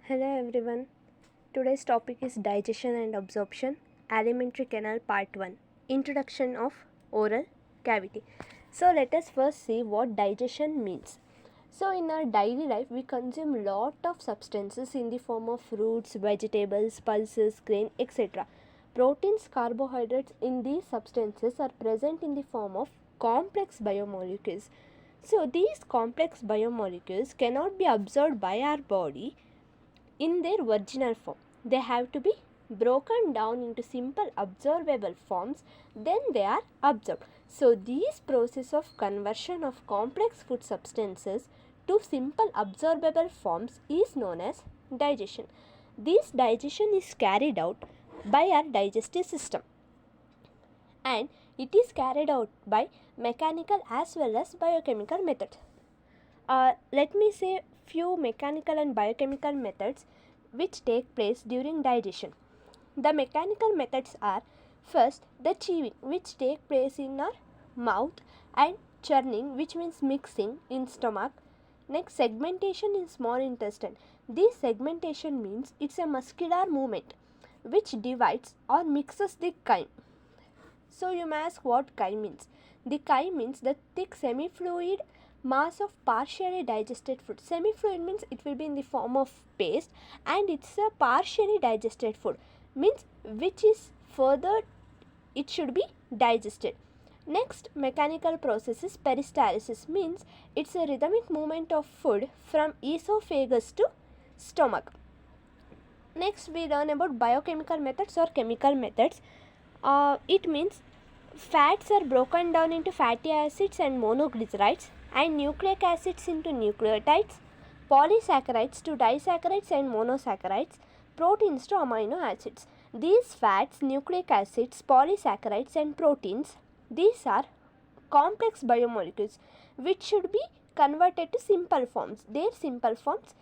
Hello everyone. Today's topic is digestion and absorption, alimentary canal part 1. Introduction of oral cavity. So let us first see what digestion means. So in our daily life we consume lot of substances in the form of fruits, vegetables, pulses, grain, etc. Proteins, carbohydrates in these substances are present in the form of complex biomolecules. So these complex biomolecules cannot be absorbed by our body in their original form. They have to be broken down into simple absorbable forms, then they are absorbed. So this process of conversion of complex food substances to simple absorbable forms is known as digestion. This digestion is carried out by our digestive system, and it is carried out by mechanical as well as biochemical methods. Let me say few mechanical and biochemical methods which take place during digestion. The mechanical methods are: first, the chewing, which take place in our mouth, and churning, which means mixing in stomach. Next, segmentation in small intestine. This segmentation means it's a muscular movement which divides or mixes the chyme. So you may ask what chyme means. The chyme means the thick semi-fluid mass of partially digested food. Semi-fluid means it will be in the form of paste, and it's a partially digested food, means which is further it should be digested. Next mechanical process is peristalsis, means it's a rhythmic movement of food from esophagus to stomach. Next we learn about biochemical methods or chemical methods. It means fats are broken down into fatty acids and monoglycerides, and nucleic acids into nucleotides, polysaccharides to disaccharides and monosaccharides, proteins to amino acids. These fats, nucleic acids, polysaccharides and proteins, these are complex biomolecules which should be converted to simple forms, their simple forms.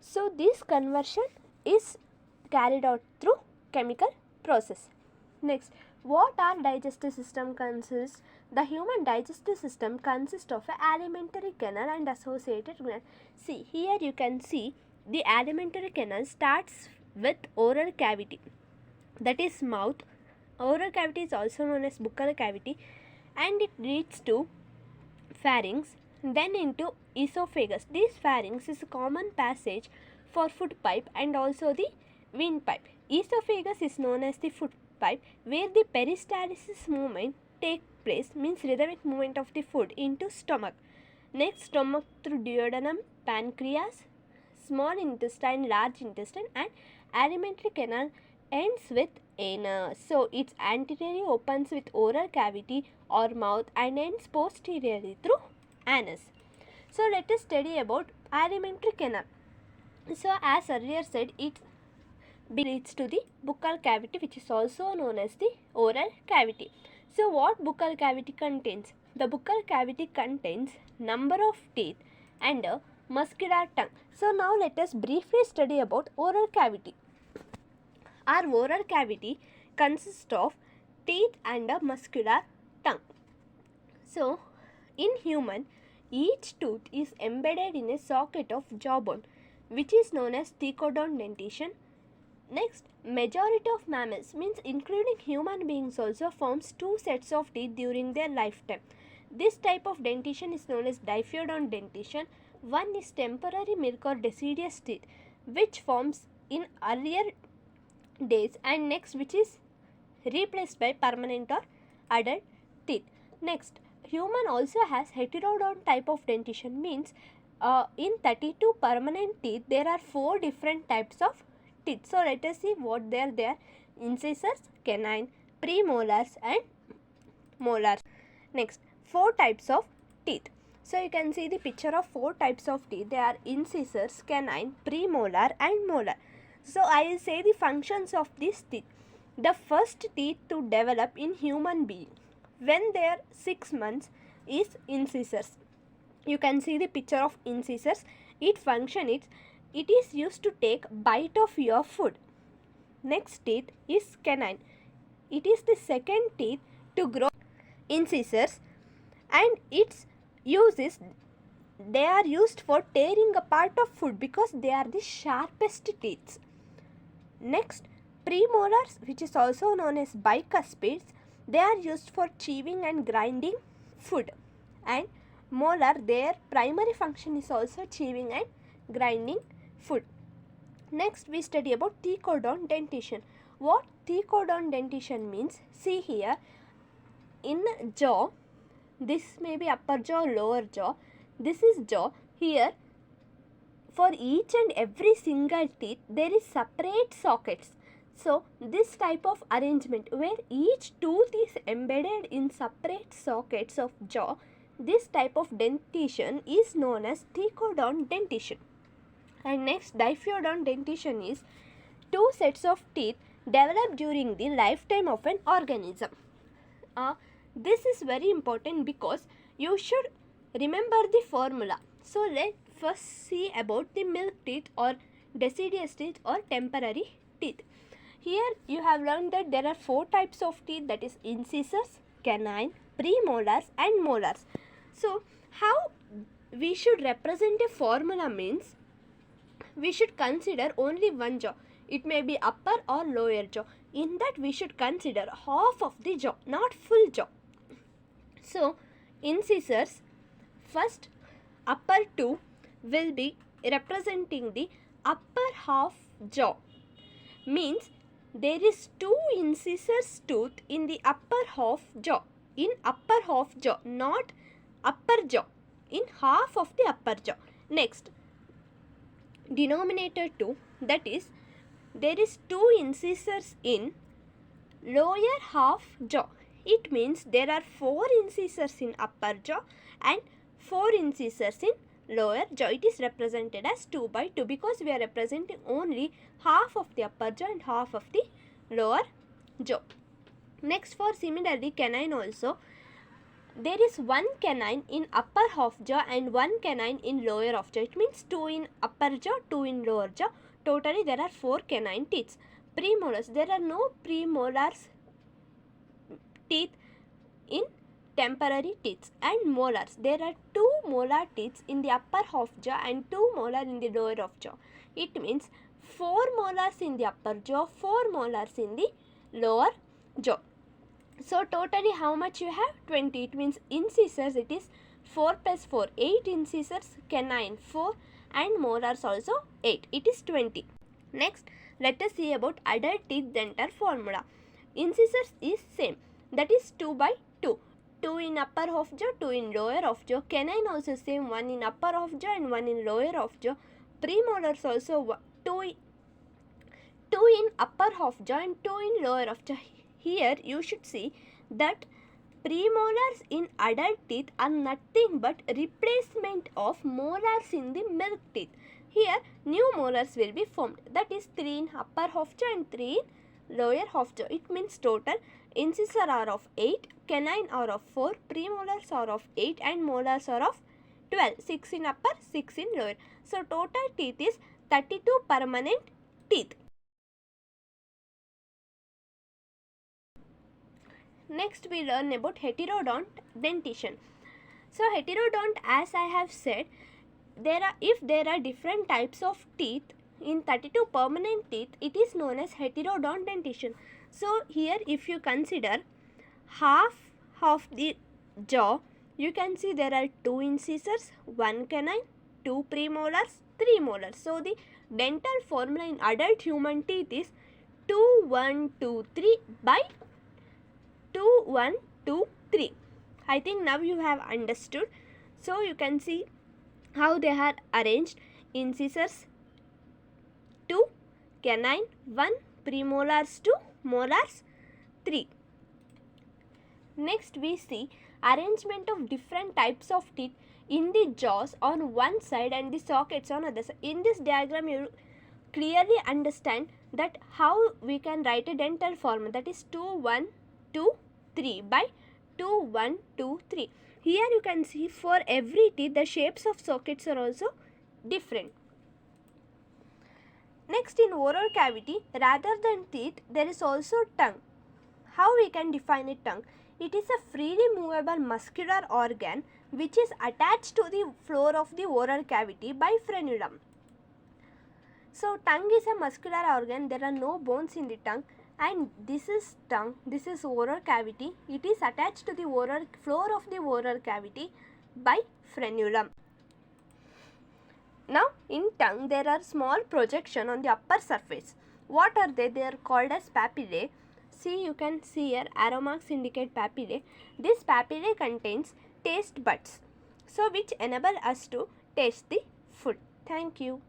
So this conversion is carried out through chemical process. Next, what our digestive system consists? The human digestive system consists of an alimentary canal and associated gland. See, here you can see the alimentary canal starts with oral cavity, that is mouth. Oral cavity is also known as buccal cavity, and it leads to pharynx, then into esophagus. This pharynx is a common passage for food pipe and also the windpipe. Esophagus is known as the food pipe, where the peristalsis movement take place, means rhythmic movement of the food into stomach. Next, stomach through duodenum, pancreas, small intestine, large intestine, and alimentary canal ends with anus. So its anteriorly opens with oral cavity or mouth and ends posteriorly through anus. So let us study about alimentary canal. So as earlier said, it leads to the buccal cavity, which is also known as the oral cavity. So what buccal cavity contains? The buccal cavity contains number of teeth and a muscular tongue. So now let us briefly study about oral cavity. Our oral cavity consists of teeth and a muscular tongue. So in human, each tooth is embedded in a socket of jawbone, which is known as thecodont dentition. Next, majority of mammals, means including human beings, also forms two sets of teeth during their lifetime. This type of dentition is known as diphyodont dentition. One is temporary milk or deciduous teeth, which forms in earlier days, and next which is replaced by permanent or adult teeth. Next, human also has heterodont type of dentition, means in 32 permanent teeth there are 4 different types of teeth. So let us see what they are there: incisors, canine, premolars and molars. Next, 4 types of teeth. So you can see the picture of 4 types of teeth. They are incisors, canine, premolar and molar. So I will say the functions of these teeth. The first teeth to develop in human being when they are 6 months is incisors. You can see the picture of incisors. Its function is, it is used to take bite of your food. Next teeth is canine. It is the second teeth to grow incisors, and its use is they are used for tearing apart of food because they are the sharpest teeth. Next, premolars, which is also known as bicuspids, they are used for chewing and grinding food. And molar, their primary function is also chewing and grinding food. Next, we study about thecodont dentition. What thecodont dentition means? See here, in jaw, this may be upper jaw, lower jaw. This is jaw. Here, for each and every single teeth, there is separate sockets. So, this type of arrangement where each tooth is embedded in separate sockets of jaw, this type of dentition is known as thecodont dentition. And next, diphyodont dentition is two sets of teeth developed during the lifetime of an organism. This is very important because you should remember the formula. So let's first see about the milk teeth or deciduous teeth or temporary teeth. Here you have learned that there are 4 types of teeth, that is incisors, canine, premolars and molars. So how we should represent a formula means we should consider only one jaw. It may be upper or lower jaw. In that we should consider half of the jaw, not full jaw. So incisors, first upper 2 will be representing the upper half jaw. Means there is 2 incisors tooth in the upper half jaw. In upper half jaw, not upper jaw. In half of the upper jaw. Next, denominator 2, that is there is 2 incisors in lower half jaw. It means there are 4 incisors in upper jaw and 4 incisors in lower jaw. It is represented as 2 by 2 because we are representing only half of the upper jaw and half of the lower jaw. Next, for similarly canine also, there is 1 canine in upper half jaw and 1 canine in lower half jaw. It means 2 in upper jaw, 2 in lower jaw. Totally there are 4 canine teeth. Premolars, there are no premolars teeth in temporary teeth. And molars, there are 2 molar teeth in the upper half jaw and 2 molar in the lower half jaw. It means 4 molars in the upper jaw, 4 molars in the lower jaw. So totally how much you have? 20. It means incisors it is 4 plus 4, 8 incisors, canine 4 and molars also 8. It is 20. Next, let us see about adult teeth dental formula. Incisors is same, that is 2 by 2. 2 in upper half jaw, 2 in lower half jaw. Canine also same, 1 in upper half jaw and 1 in lower half jaw. Premolars also 2 in upper half jaw and 2 in lower half jaw. Here you should see that premolars in adult teeth are nothing but replacement of molars in the milk teeth. Here new molars will be formed, that is 3 in upper half jaw and 3 in lower half jaw. It means total incisor are of 8, canine are of 4, premolars are of 8 and molars are of 12. 6 in upper, 6 in lower. So total teeth is 32 permanent teeth. Next we learn about heterodont dentition. So heterodont, as I have said, if there are different types of teeth in 32 permanent teeth, it is known as heterodont dentition. So here if you consider half of the jaw, you can see there are 2 incisors, 1 canine, 2 premolars, 3 molars. So the dental formula in adult human teeth is 2, 1, 2, 3 by 2, 1, 2, 3. I think now you have understood. So you can see how they are arranged. Incisors 2, canine 1, premolars 2, molars 3. Next we see arrangement of different types of teeth in the jaws on one side and the sockets on other side. In this diagram you clearly understand that how we can write a dental formula, that is 2, 1, 2, 3 by 2, 1, 2, 3. Here you can see for every teeth the shapes of sockets are also different. Next, in oral cavity, rather than teeth, there is also tongue. How we can define a tongue? It is a freely movable muscular organ which is attached to the floor of the oral cavity by frenulum. So tongue is a muscular organ. There are no bones in the tongue, and this is tongue. This is oral cavity. It is attached to the oral floor of the oral cavity by frenulum. Now in tongue there are small projection on the upper surface. What are they? They are called as papillae. See, you can see here arrow marks indicate papillae. This papillae contains taste buds, so which enable us to taste the food. Thank you.